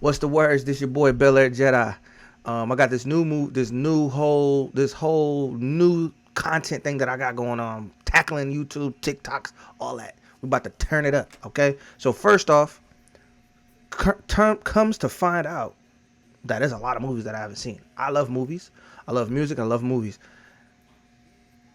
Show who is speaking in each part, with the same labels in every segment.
Speaker 1: What's the words? This your boy BELAIR.JEDI. I got this whole new content thing that I got going on, tackling YouTube, TikToks, all that. We about to turn it up, okay? So first off, comes to find out that there's a lot of movies that I haven't seen. I love movies. I love music. I love movies.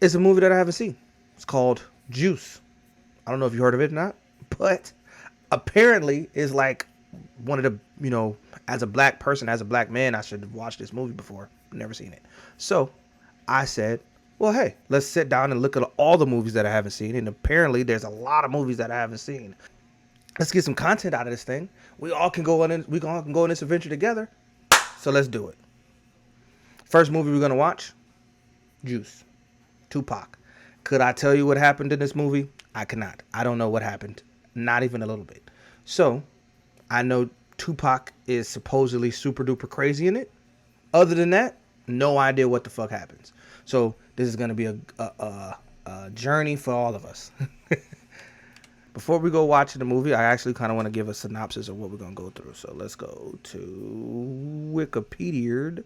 Speaker 1: It's a movie that I haven't seen. It's called Juice. I don't know if you heard of it or not, but apparently it's like one of the, as a black person, as a black man, I should have watched this movie before. Never seen it. So I said, well, hey, let's sit down and look at all the movies that I haven't seen. And apparently there's a lot of movies that I haven't seen. Let's get some content out of this thing. We all can go on this adventure together. So let's do it. First movie we're going to watch, Juice. Tupac. Could I tell you what happened in this movie? I cannot. I don't know what happened. Not even a little bit. So, I know Tupac is supposedly super duper crazy in it. Other than that, no idea what the fuck happens. So, this is going to be a journey for all of us. Before we go watching the movie, I actually kind of want to give a synopsis of what we're going to go through. So, let's go to Wikipedia.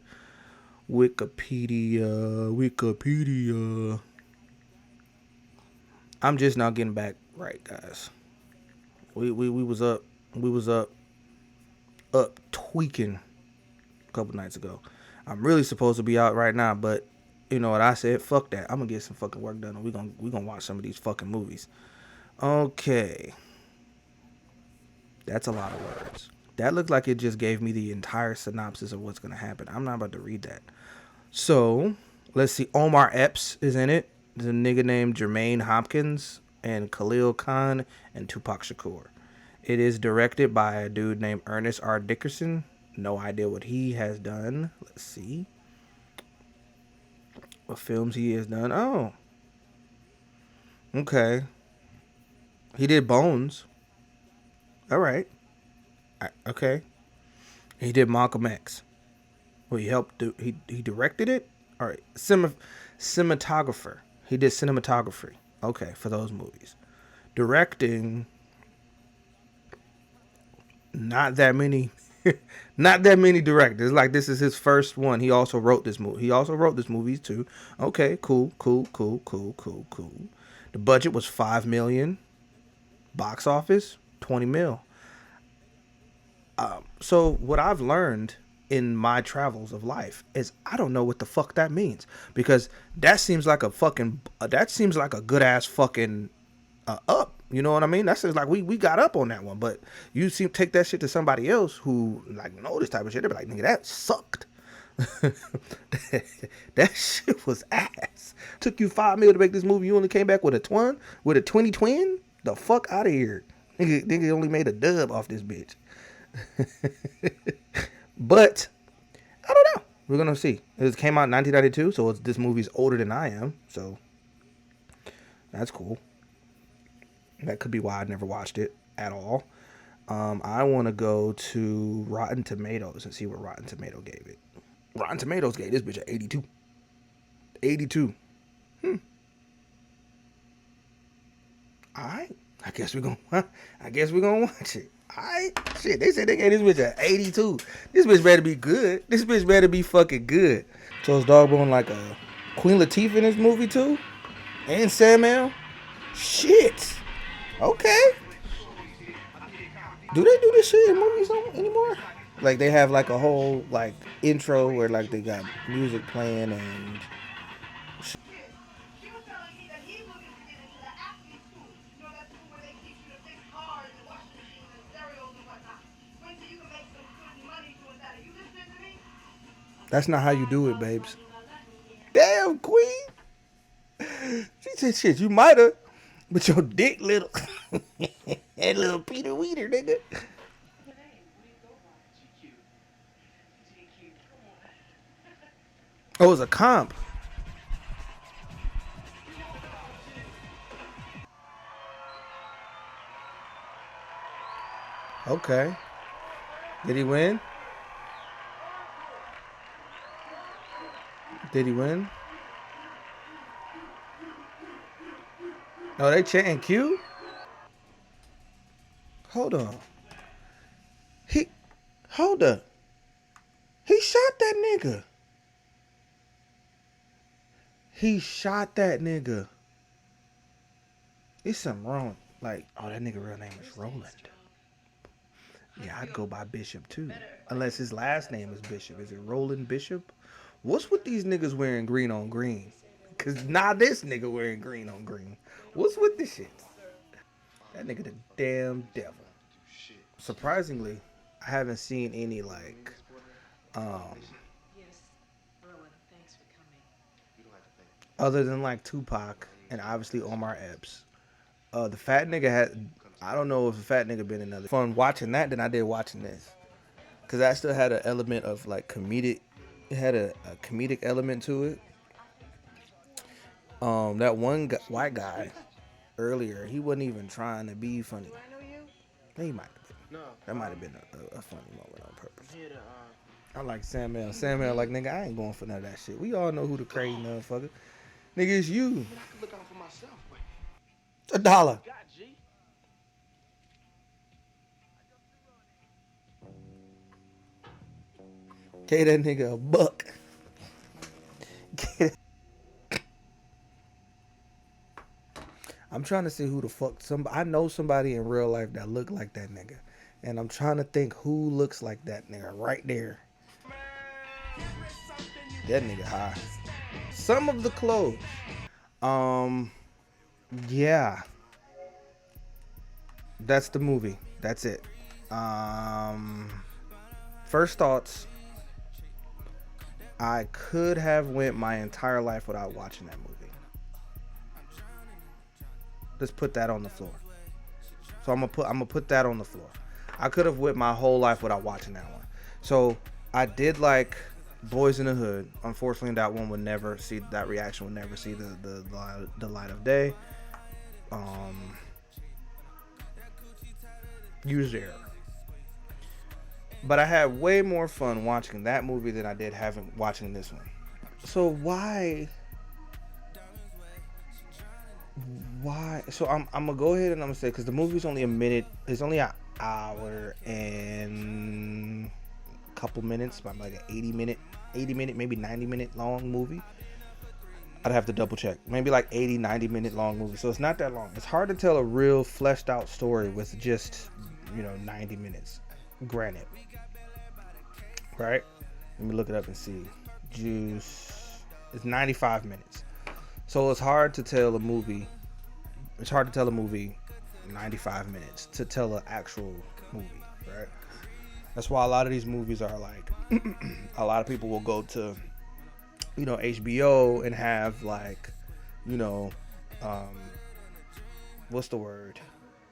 Speaker 1: I'm just now getting back right, guys. We was up tweaking a couple nights ago. I'm really supposed to be out right now, but you know what I said? Fuck that. I'm gonna get some fucking work done, and we gonna watch some of these fucking movies. Okay, that's a lot of words. That looked like it just gave me the entire synopsis of what's gonna happen. I'm not about to read that. So, let's see. Omar Epps is in it. There's a nigga named Jermaine Hopkins and Khalil Khan and Tupac Shakur. It is directed by a dude named Ernest R. Dickerson. No idea what he has done. Let's see. What films he has done. Oh. Okay. He did Bones. All right. Okay. He did Malcolm X. Well, he helped do. He directed it. All right. Cinematographer. He did cinematography. Okay, for those movies. Directing. Not that many. Not that many directors. Like this is his first one. He also wrote this movie. He also wrote this movie too. Okay, cool. The budget was $5 million. Box office 20 mil. So what I've learned in my travels of life is I don't know what the fuck that means, because that seems like a good ass fucking up. You know what I mean? That seems like we got up on that one, but you seem take that shit to somebody else who like know this type of shit. They be like, nigga, that sucked. That shit was ass. Took you $5 million to make this movie. You only came back with a 20 twin. The fuck out of here. Nigga only made a dub off this bitch. But I don't know. We're gonna see. It came out in 1992, so this movie's older than I am. So that's cool. That could be why I never watched it at all. I want to go to Rotten Tomatoes and see what Rotten Tomato gave it. Rotten Tomatoes gave this bitch an 82. 82. Alright. I guess we're gonna watch it. Alright. Shit, they said they gave this bitch an 82. This bitch better be good. This bitch better be fucking good. So is Dogbone like a Queen Latifah in this movie too? And Samuel? Shit. Okay. Do they do this shit in movies anymore? Like they have like a whole like intro where like they got music playing and that's not how you do it, babes. Damn, Queen. She said, shit, you might have, but your dick little. That little Peter Weeder, nigga. Oh, it was a comp. Okay. Did he win? Did he win? Oh, they chanting Q? Hold on. He Hold up. He shot that nigga. He shot that nigga. It's something wrong. Like, oh, that nigga real name is Roland. Yeah, I'd go by Bishop too. Unless his last name is Bishop. Is it Roland Bishop? What's with these niggas wearing green on green? Cause nah, this nigga wearing green on green. What's with this shit? That nigga the damn devil. Surprisingly, I haven't seen any like um other than like Tupac and obviously Omar Epps. The fat nigga had, I don't know if the fat nigga been another fun watching that than I did watching this. Cause that still had an element of like comedic. It had a comedic element to it. That one white guy earlier, he wasn't even trying to be funny. He might have been. That might have been a funny moment on purpose. I like Samuel. Samuel, like, nigga, I ain't going for none of that shit. We all know who the crazy motherfucker. Nigga, it's you. $1. Gave that nigga a buck. I'm trying to see who the fuck I know somebody in real life that look like that nigga. And I'm trying to think who looks like that nigga right there. That nigga high. Some of the clothes. Um yeah. That's the movie. That's it. Um First thoughts. I could have went my entire life without watching that movie. Let's put that on the floor. So I'm gonna put that on the floor. I could have went my whole life without watching that one. So I did like Boys in the Hood. Unfortunately, that one would never see that reaction would never see the light of day. User error. But I had way more fun watching that movie than I did having watching this one. So why? So I'm gonna go ahead and I'm gonna say because the movie's only a minute. It's only an hour and a couple minutes, about like an 80 minute, maybe 90-minute long movie. I'd have to double check. Maybe like 80, 90-minute long movie. So it's not that long. It's hard to tell a real fleshed out story with just 90 minutes. Granted, right? Let me look it up and see. Juice. It's 95 minutes. So it's hard to tell a movie. It's hard to tell a movie 95 minutes to tell an actual movie, right? That's why a lot of these movies are like, a lot of people will go to, HBO and have like, what's the word?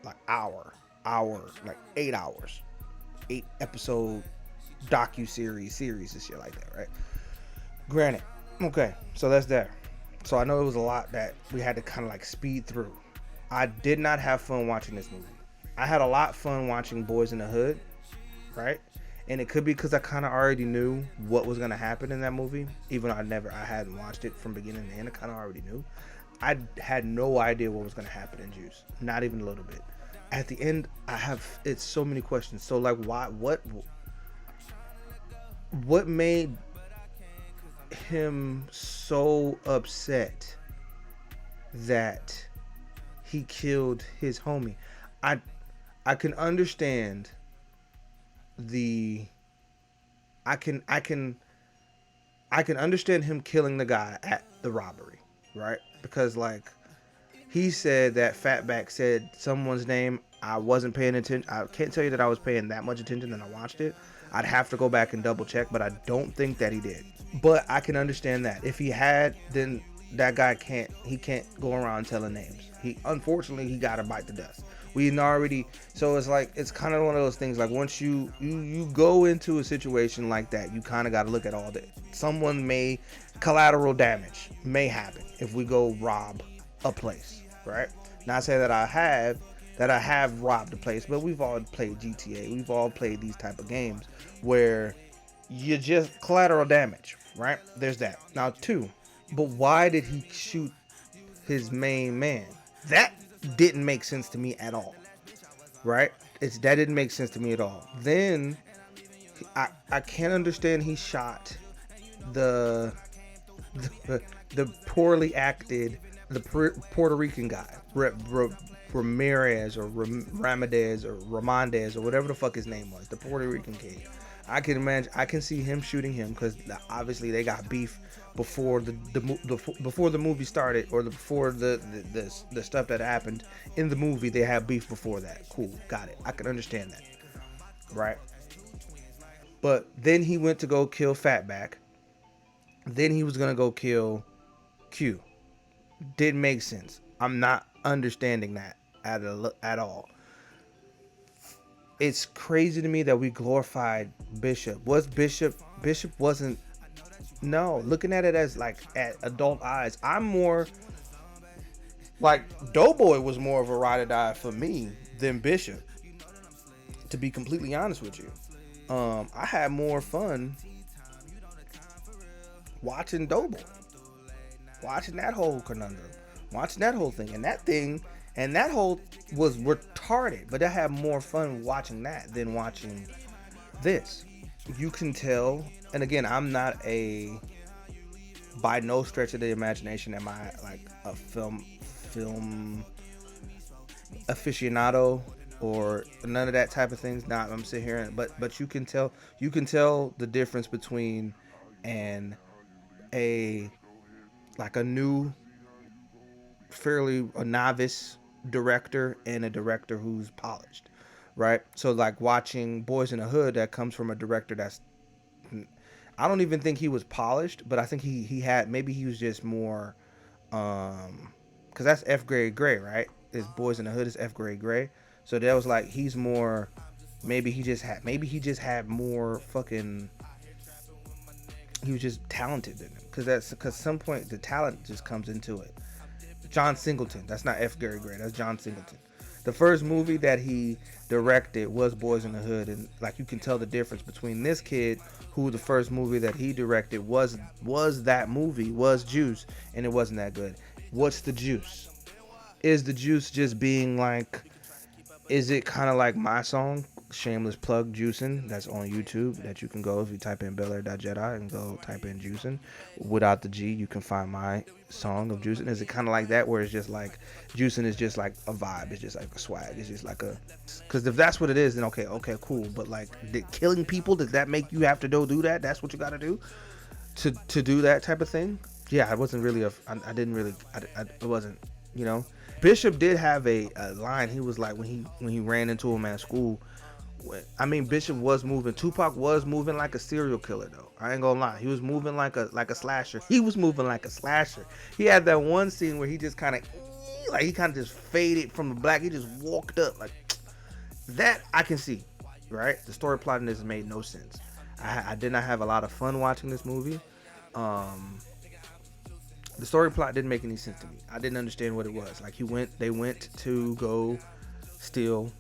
Speaker 1: Like like 8 hours, 8 episode series and shit like that, right? Granted, okay, so that's there. So I know it was a lot that we had to kind of like speed through. I did not have fun watching this movie. I had a lot of fun watching Boys in the Hood, right? And it could be because I kind of already knew what was gonna happen in that movie, even though I hadn't watched it from beginning to end. I kind of already knew. I had no idea what was gonna happen in Juice, not even a little bit. At the end, it's so many questions. So like, why? What made him so upset that he killed his homie? I can understand I can understand him killing the guy at the robbery, right? Because like he said that Fatback said someone's name. I wasn't paying attention. I can't tell you that I was paying that much attention when I watched it. I'd have to go back and double check, but I don't think that he did. But I can understand that. If he had, then that guy can't go around telling names. Unfortunately he got to bite the dust. We already, so it's like, it's kind of one of those things, like once you go into a situation like that, you kind of got to look at all that. Collateral damage may happen if we go rob a place, right? Not say that I have robbed a place, but we've all played GTA. We've all played these type of games where you just collateral damage, right? There's that. Now, 2, but why did he shoot his main man? That didn't make sense to me at all, right? That didn't make sense to me at all. Then I can't understand he shot the the, the poorly acted the Puerto Rican guy Ramirez or Ramadez or Ramondez or whatever the fuck his name was, the Puerto Rican kid. I can imagine. I can see him shooting him because obviously they got beef before before the movie started, or before the stuff that happened in the movie. They had beef before that. Cool, got it. I can understand that, right? But then he went to go kill Fatback. Then he was gonna go kill Q. Didn't make sense. I'm not understanding that at all. It's crazy to me that we glorified Bishop. Was Bishop wasn't. No, looking at it as like at adult eyes, I'm more like Doughboy was more of a ride or die for me than Bishop. To be completely honest with you, I had more fun watching Doughboy, watching that whole conundrum, watching that whole thing, and that whole was retarded. But I had more fun watching that than watching this. You can tell, and again, I'm not a, by no stretch of the imagination am I like a film aficionado or none of that type of things. Not I'm sitting here, but you can tell the difference between an a like a new, fairly a novice director and a director who's polished, right? So like watching Boys in the Hood, that comes from a director that's, I don't even think he was polished, but I think he had, maybe he was just more, because that's F. Gary Gray, right? His Boys in the Hood is F. Gary Gray. So that was like he's more, maybe he just had more fucking, he was just talented than him, because some point the talent just comes into it. John Singleton, that's not F. Gary Gray, that's John Singleton. The first movie that he directed was Boys in the Hood, and like you can tell the difference between this kid, who the first movie that he directed was that movie, was Juice, and it wasn't that good. What's the juice? Is the juice just being like, is it kind of like my song, shameless plug, Juicin', that's on YouTube, that you can go, if you type in BELAIR.JEDI and go type in Juicin', without the G, you can find my song of Juicin'. Is it kind of like that, where it's just like, Juicin' is just like a vibe, it's just like a swag, it's just like a, because if that's what it is, then okay, cool, but like, killing people, does that make you have to go do that? That's what you got to do to do that type of thing? Yeah, I wasn't really I didn't really, I wasn't, you know. Bishop did have a line. He was like, when he ran into him at school. I mean, Bishop was moving. Tupac was moving like a serial killer, though. I ain't gonna lie. He was moving like a slasher. He was moving like a slasher. He had that one scene where he just kind of, like, he kind of just faded from the black. He just walked up like that. I can see, right? The story plot in this made no sense. I did not have a lot of fun watching this movie. The story plot didn't make any sense to me. I didn't understand what it was. Like they went to go steal.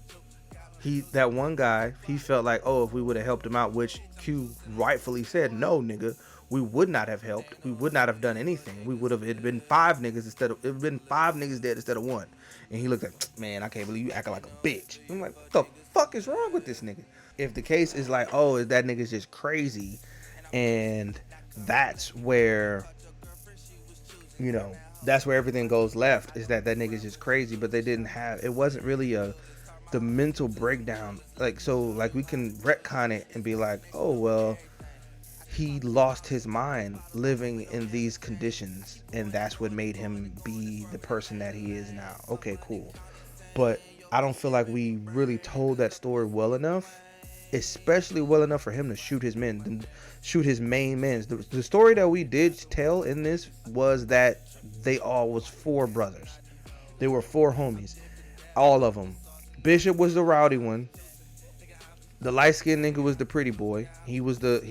Speaker 1: That one guy, he felt like, oh, if we would have helped him out, which Q rightfully said, no, nigga, we would not have helped. We would not have done anything. We would have, it'd been five niggas dead instead of one. And he looked like, man, I can't believe you acting like a bitch. I'm like, what the fuck is wrong with this nigga? If the case is like, oh, is that nigga's just crazy, and that's where, you know, that's where everything goes left, is that nigga's just crazy. But they didn't have, it wasn't really the mental breakdown. Like, so like we can retcon it and be like, oh, well, he lost his mind living in these conditions, and that's what made him be the person that he is now. Okay, cool. But I don't feel like we really told that story well enough, especially well enough for him to shoot his men, shoot his main men. The story that we did tell in this was that they all was four brothers. They were four homies, all of them. Bishop was the rowdy one. The light skinned nigga was the pretty boy. He was the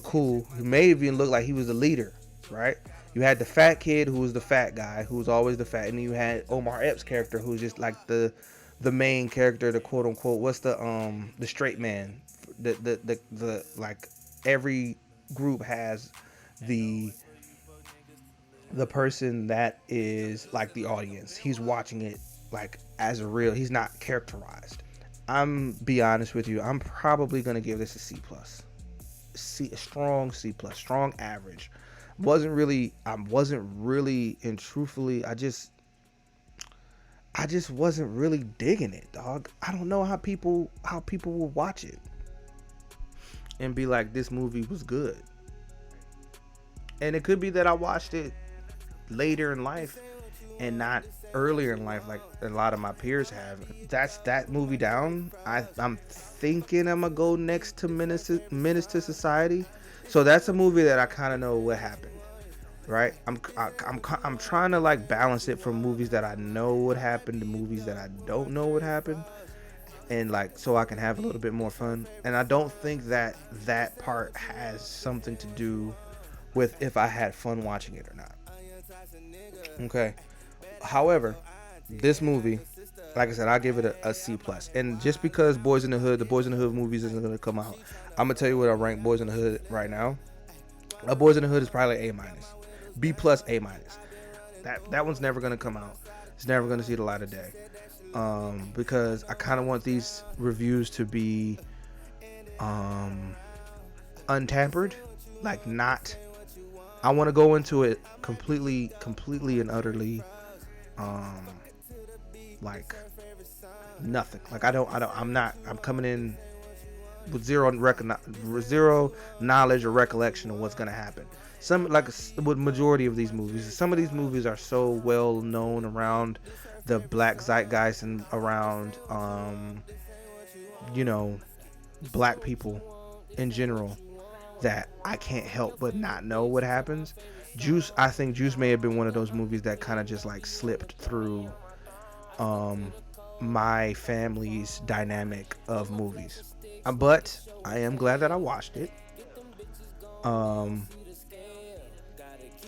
Speaker 1: cool. He may even look like he was the leader, right? You had the fat kid who was the fat guy, who was always the fat, and then you had Omar Epps' character, who's just like the main character, the quote unquote, what's the straight man. The like, every group has the person that is like the audience. He's watching it like as a real, he's not characterized. I'm be honest with you. I'm probably gonna give this a C plus. A strong C plus, strong average. I wasn't really, and truthfully, I just wasn't really digging it, dog. I don't know how people will watch it and be like, this movie was good. And it could be that I watched it later in life and not earlier in life like a lot of my peers have. That's that movie down. I'm thinking I'm gonna go next to Menace to Society. So that's a movie that I kind of know what happened, right? I'm trying to like balance it from movies that I know what happened to movies that I don't know what happened, and like so I can have a little bit more fun. And I don't think that that part has something to do with if I had fun watching it or not. Okay. However, this movie, like I said, I give it a C plus. And just because the Boys in the Hood movies isn't gonna come out, I'm gonna tell you what I rank Boys in the Hood right now. Boys in the Hood is probably A minus, B plus, A minus. That one's never gonna come out. It's never gonna see the light of day. Because I kind of want these reviews to be untampered, like not. I want to go into it completely and utterly, like nothing. Like I'm coming in with zero knowledge or recollection of what's gonna happen. Some like with majority of these movies, some of these movies are so well known around the black zeitgeist and around, you know, black people in general, that I can't help but not know what happens. I think Juice may have been one of those movies that kind of just like slipped through my family's dynamic of movies. But I am glad that I watched it.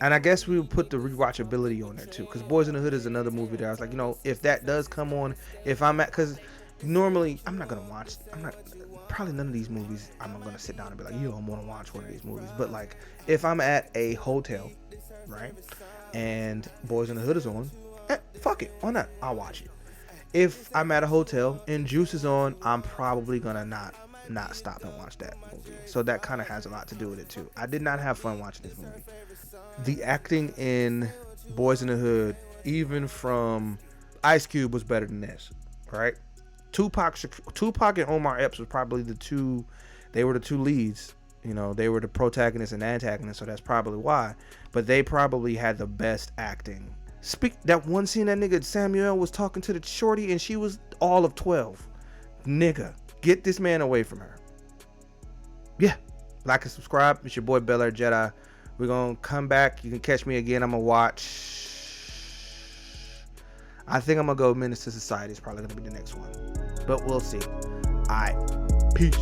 Speaker 1: And I guess we would put the rewatchability on there too, because Boys in the Hood is another movie that I was like, if that does come on, if I'm at, because normally I'm not probably none of these movies I'm gonna sit down and be like, I'm gonna watch one of these movies. But like, if I'm at a hotel, right, and Boys in the Hood is on, fuck it, why not? I'll watch it. If I'm at a hotel and Juice is on, I'm probably gonna not stop and watch that movie. So that kind of has a lot to do with it too. I did not have fun watching this movie. The acting in Boys in the Hood, even from Ice Cube, was better than this, right? Tupac and Omar Epps was probably they were the two leads. They were the protagonist and antagonist, so that's probably why. But they probably had the best acting. That one scene that nigga Samuel was talking to the shorty and she was all of 12. Nigga, get this man away from her. Yeah. Like and subscribe. It's your boy BELAIR.JEDI. We're going to come back. You can catch me again. I'm going to watch. I think I'm going to go Menace to Society. It's probably going to be the next one. But we'll see. All right. Peace.